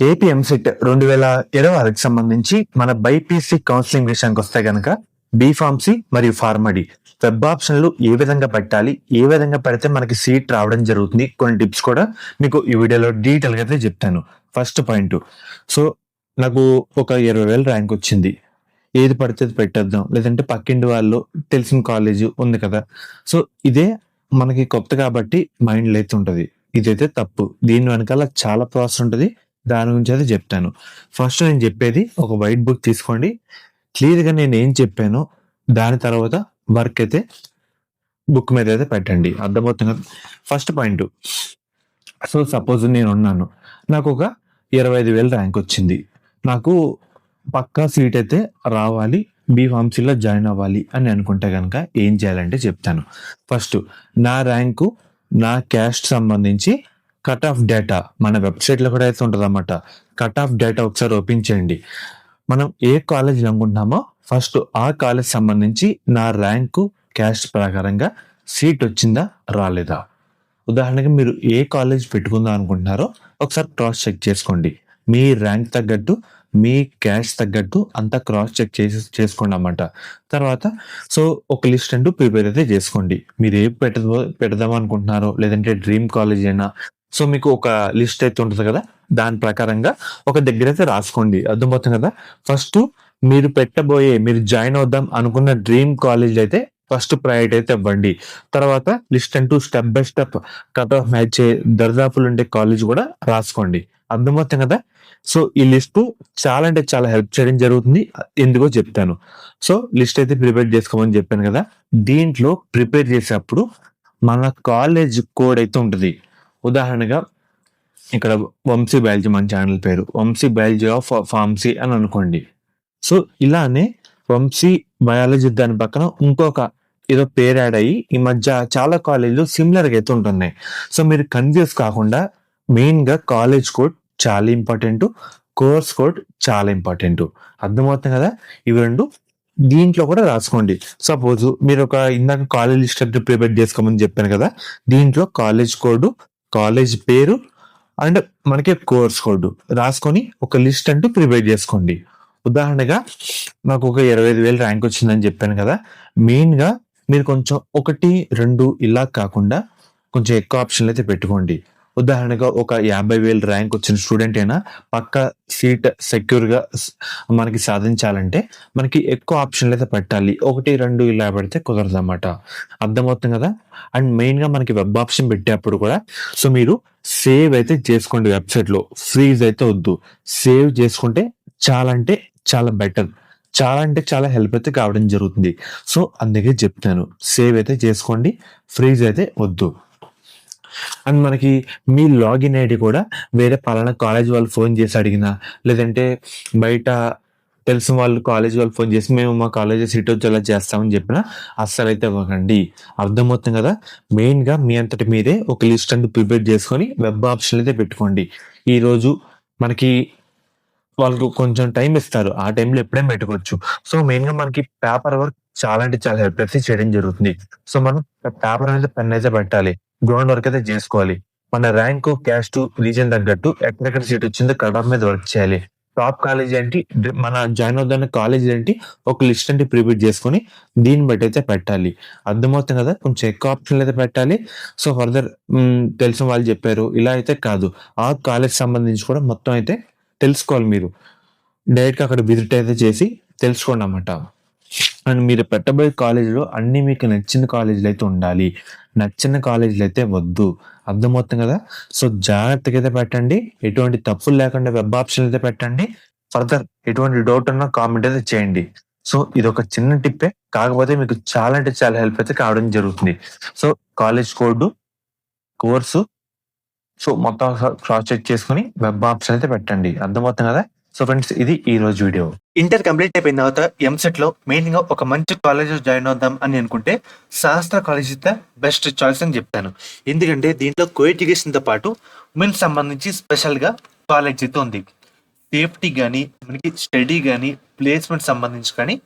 AP EAMCET 2026కి సంబంధించి మన BiPC counselling విషయానికి వస్తే గనక బీఫార్మసీ మరియు ఫార్మడీ వెబ్ ఆప్షన్లు ఏ విధంగా పెట్టాలి, ఏ విధంగా పెడితే మనకి సీట్ రావడం జరుగుతుంది, కొన్ని టిప్స్ కూడా మీకు ఈ వీడియోలో డీటెయిల్గా అయితే చెప్తాను. ఫస్ట్ పాయింట్, సో నాకు ఒక 20,000 ర్యాంక్ వచ్చింది, ఏది పడితే అది పెట్టేద్దాం, లేదంటే పక్కింటి వాళ్ళు తెలిసిన కాలేజ్ ఉంది కదా, సో ఇదే మనకి కొత్త కాబట్టి మైండ్లో అయితే ఉంటుంది. ఇదైతే తప్పు. దీని వెనకాల చాలా ప్రాసెస్ ఉంటుంది, దాని గురించి అయితే చెప్తాను. ఫస్ట్ నేను చెప్పేది ఒక వైట్ బుక్ తీసుకోండి, క్లియర్గా నేను ఏం చెప్పానో దాని తర్వాత వర్క్ అయితే బుక్ మీద అయితే పెట్టండి. అర్థమవుతుంది కదా. ఫస్ట్ పాయింట్, సో సపోజ్ నేను ఉన్నాను, నాకు ఒక 25,000 ర్యాంక్ వచ్చింది, నాకు పక్కా సీట్ అయితే రావాలి, బీఫార్మసీలో జాయిన్ అవ్వాలి అని అనుకుంటే కనుక ఏం చేయాలంటే చెప్తాను. ఫస్ట్ నా ర్యాంకు, నా క్యాస్ట్ సంబంధించి కట్ ఆఫ్ డేటా మన వెబ్సైట్లో కూడా అయితే ఉంటుంది అన్నమాట. కట్ ఆఫ్ డేటా ఒకసారి ఓపెన్ చేయండి. మనం ఏ కాలేజ్ అనుకుంటున్నామో ఫస్ట్ ఆ కాలేజ్ సంబంధించి నా ర్యాంకు, క్యాస్ట్ ప్రకారంగా సీట్ వచ్చిందా రాలేదా. ఉదాహరణకి మీరు ఏ కాలేజ్ పెట్టుకుందాం అనుకుంటున్నారో ఒకసారి క్రాస్ చెక్ చేసుకోండి. మీ ర్యాంక్ తగ్గట్టు, మీ క్యాష్ తగ్గట్టు అంతా క్రాస్ చెక్ చేసుకోండి అన్నమాట. తర్వాత సో ఒక లిస్ట్ అంటూ ప్రిపేర్ అయితే చేసుకోండి. మీరు ఏ పెడదాం అనుకుంటున్నారో, లేదంటే డ్రీమ్ కాలేజ్ అయినా, సో మీకు ఒక లిస్ట్ అయితే ఉంటుంది కదా, దాని ప్రకారంగా ఒక దగ్గర అయితే రాసుకోండి. అర్థమవుతుంది కదా. ఫస్ట్ మీరు జాయిన్ అవుదాం అనుకున్న డ్రీమ్ కాలేజ్ అయితే ఫస్ట్ ప్రయారిటీ అయితే ఇవ్వండి. తర్వాత లిస్ట్ అంటూ step by step cut off match దరిదాపులు ఉండే కాలేజ్ కూడా రాసుకోండి. అర్థమవుతుంది కదా. సో ఈ లిస్ట్ చాలా అంటే చాలా హెల్ప్ చేయడం జరుగుతుంది, ఎందుకో చెప్తాను. సో లిస్ట్ అయితే ప్రిపేర్ చేసుకోమని చెప్పాను కదా. దీంట్లో ప్రిపేర్ చేసేటప్పుడు మన కాలేజ్ కోడ్ అయితే ఉంటుంది. ఉదాహరణగా ఇక్కడ వంశీ బయాలజీ, మన ఛానల్ పేరు వంశీ బయాలజీ ఆఫ్ ఫార్మసీ అని అనుకోండి. సో ఇలానే వంశీ బయాలజీ దాని పక్కన ఇంకొక ఏదో పేరు యాడ్ అయ్యి ఈ మధ్య చాలా కాలేజీలు సిమిలర్గా అయితే ఉంటున్నాయి. సో మీరు కన్ఫ్యూజ్ కాకుండా మెయిన్గా కాలేజ్ కోడ్ చాలా ఇంపార్టెంట్, కోర్స్ కోడ్ చాలా ఇంపార్టెంట్. అర్థమవుతుంది కదా. ఇవి రెండు దీంట్లో కూడా రాసుకోండి. సపోజ్ మీరు ఒక ఇందాక కాలేజ్ లిస్ట్ అంటే ప్రిపేర్ చేసుకోమని చెప్పాను కదా, దీంట్లో కాలేజ్ కోడ్, కాలేజ్ పేరు అండ్ మనకి కోర్స్ కోడ్ రాసుకొని ఒక లిస్ట్ అంటూ ప్రిపేర్ చేసుకోండి. ఉదాహరణగా నాకు ఒక 25,000 ర్యాంక్ వచ్చిందని చెప్పాను కదా, మెయిన్గా మీరు కొంచెం 1, 2 ఇలా కాకుండా కొంచెం ఎక్కువ ఆప్షన్లు అయితే పెట్టుకోండి. ఉదాహరణగా ఒక 50,000 ర్యాంక్ వచ్చిన స్టూడెంట్ అయినా పక్క సీట్ సెక్యూర్గా మనకి సాధించాలంటే మనకి ఎక్కువ ఆప్షన్లు అయితే పెట్టాలి. 1, 2 ఇలా పెడితే కుదరదు అన్నమాట. అర్థమవుతుంది కదా. అండ్ మెయిన్గా మనకి వెబ్ ఆప్షన్ పెట్టేటప్పుడు కూడా సో మీరు సేవ్ అయితే చేసుకోండి. వెబ్సైట్లో ఫ్రీజ్ అయితే వద్దు, సేవ్ చేసుకుంటే చాలా అంటే చాలా బెటర్, చాలా అంటే చాలా హెల్ప్ అయితే కావడం జరుగుతుంది. సో అందుకే చెప్తాను, సేవ్ అయితే చేసుకోండి, ఫ్రీజ్ అయితే వద్దు. అండ్ మనకి మీ లాగిన్ ఐడి కూడా వేరే పలానా కాలేజ్ వాళ్ళు ఫోన్ చేసి అడిగినా, లేదంటే బయట తెలిసిన వాళ్ళు కాలేజ్ వాళ్ళు ఫోన్ చేసి మేము మా కాలేజ్ సీట్ వచ్చేలా చేస్తామని చెప్పినా అస్సలు అయితే ఇవ్వకండి. అర్థమవుతుంది కదా. మెయిన్గా మీ అంతటి మీరే ఒక లిస్ట్ అంటూ ప్రిపేర్ చేసుకొని వెబ్ ఆప్షన్ అయితే పెట్టుకోండి. ఈరోజు మనకి వాళ్ళకు కొంచెం టైం ఇస్తారు, ఆ టైంలో ఎప్పుడైనా పెట్టుకోవచ్చు. సో మెయిన్గా మనకి పేపర్ వర్క్ చాలా అంటే చాలా హెల్ప్ అయితే చేయడం జరుగుతుంది. సో మనం పేపర్ అనేది పెన్ అయితే పెట్టాలి, గ్రౌండ్ వర్క్ అయితే చేసుకోవాలి. మన ర్యాంకు, క్యాస్ట్, రీజన్ తగ్గట్టు ఎక్కడెక్కడ సీట్ వచ్చిందో కట్ ఆఫ్ మీద వర్క్ చేయాలి. టాప్ కాలేజ్ ఏంటి, మన జాయిన్ అవుతున్న కాలేజ్ ఏంటి, ఒక లిస్ట్ అంటే ప్రిపేర్ చేసుకొని దీన్ని బట్టి అయితే పెట్టాలి. అర్థమవుతుంది కదా. కొంచెం ఎక్కువ ఆప్షన్లు అయితే పెట్టాలి. సో ఫర్దర్ తెలిసిన వాళ్ళు చెప్పారు ఇలా అయితే కాదు, ఆ కాలేజ్ సంబంధించి కూడా మొత్తం అయితే తెలుసుకోవాలి. మీరు డైరెక్ట్గా అక్కడ విజిట్ అయితే చేసి తెలుసుకోండి అన్నమాట. అండ్ మీరు పెట్టబోయే కాలేజీలో అన్ని మీకు నచ్చిన కాలేజీలు అయితే ఉండాలి, నచ్చిన కాలేజీలు అయితే వద్దు. అర్థమవుతుంది కదా. సో జాగ్రత్తగా అయితే పెట్టండి, ఎటువంటి తప్పులు లేకుండా వెబ్ ఆప్షన్ అయితే పెట్టండి. ఫర్దర్ ఎటువంటి డౌట్ ఉన్నా కామెంట్ అయితే చేయండి. సో ఇది ఒక చిన్న టిప్పే, కాకపోతే మీకు చాలా అంటే చాలా హెల్ప్ అయితే కావడం జరుగుతుంది. So college code, course, so మొత్తం క్రాస్ చెక్ చేసుకుని వెబ్ ఆప్షన్ అయితే పెట్టండి. అర్థమవుతుంది కదా. సో ఫ్రెండ్స్, ఇది ఈ రోజు వీడియో. ఇంటర్ కంప్లీట్ అయిపోయిన తర్వాత ఎంసెట్ లో మెయిన్ గా ఒక మంచి కాలేజ్ జాయిన్ అవుదాం అని అనుకుంటే శాస్త్ర కాలేజ్ అయితే బెస్ట్ చాయిస్ అని చెప్తాను. ఎందుకంటే దీంట్లో కోఎడ్యుకేషన్ తో పాటు ఉమెన్స్ సంబంధించి స్పెషల్ గా కాలేజ్ అయితే ఉంది. సేఫ్టీ కానీ, మనకి స్టడీ కానీ, ప్లేస్మెంట్ సంబంధించి కానీ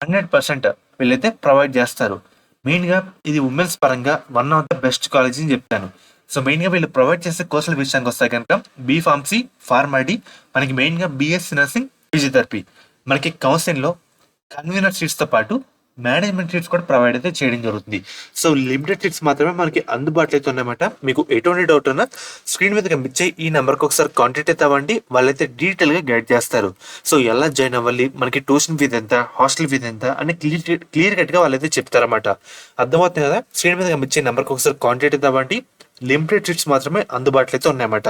100% వీళ్ళైతే ప్రొవైడ్ చేస్తారు. మెయిన్ గా ఇది ఉమెన్స్ పరంగా one of the best college అని చెప్తాను. సో మెయిన్గా వీళ్ళు ప్రొవైడ్ చేసే కోర్సుల విషయానికి వస్తే కనుక బీఫార్మసీ, ఫార్మడీ, మనకి మెయిన్గా బీఎస్సీ నర్సింగ్, ఫిజియోథెరపీ. మనకి కౌన్సిలింగ్లో కన్వీనర్ సీట్స్తో పాటు మేనేజ్మెంట్ సీట్స్ కూడా ప్రొవైడ్ అయితే చేయడం జరుగుతుంది. సో లిమిటెడ్ సీట్స్ మాత్రమే మనకి అందుబాటులో అయితే ఉన్నాయన్నమాట. మీకు ఎటువంటి డౌట్ ఉన్నా స్క్రీన్ మీద కనిపించే ఈ నెంబర్కి ఒకసారి కాంటాక్ట్ అయితే అవ్వండి. వాళ్ళైతే డీటెయిల్గా గైడ్ చేస్తారు. సో ఎలా జాయిన్ అవ్వాలి, మనకి ట్యూషన్ ఫీజు ఎంత, హాస్టల్ ఫీజు ఎంత అని క్లియర్ కట్గా వాళ్ళైతే చెప్తారన్నమాట. అర్థమవుతుంది కదా? స్క్రీన్ మీద కనిపించే నెంబర్కి ఒకసారి కాంటాక్ట్ అయితే అవ్వండి. లిమిటెడ్ సీట్స్ మాత్రమే అందుబాటులో అయితే ఉన్నాయన్నమాట.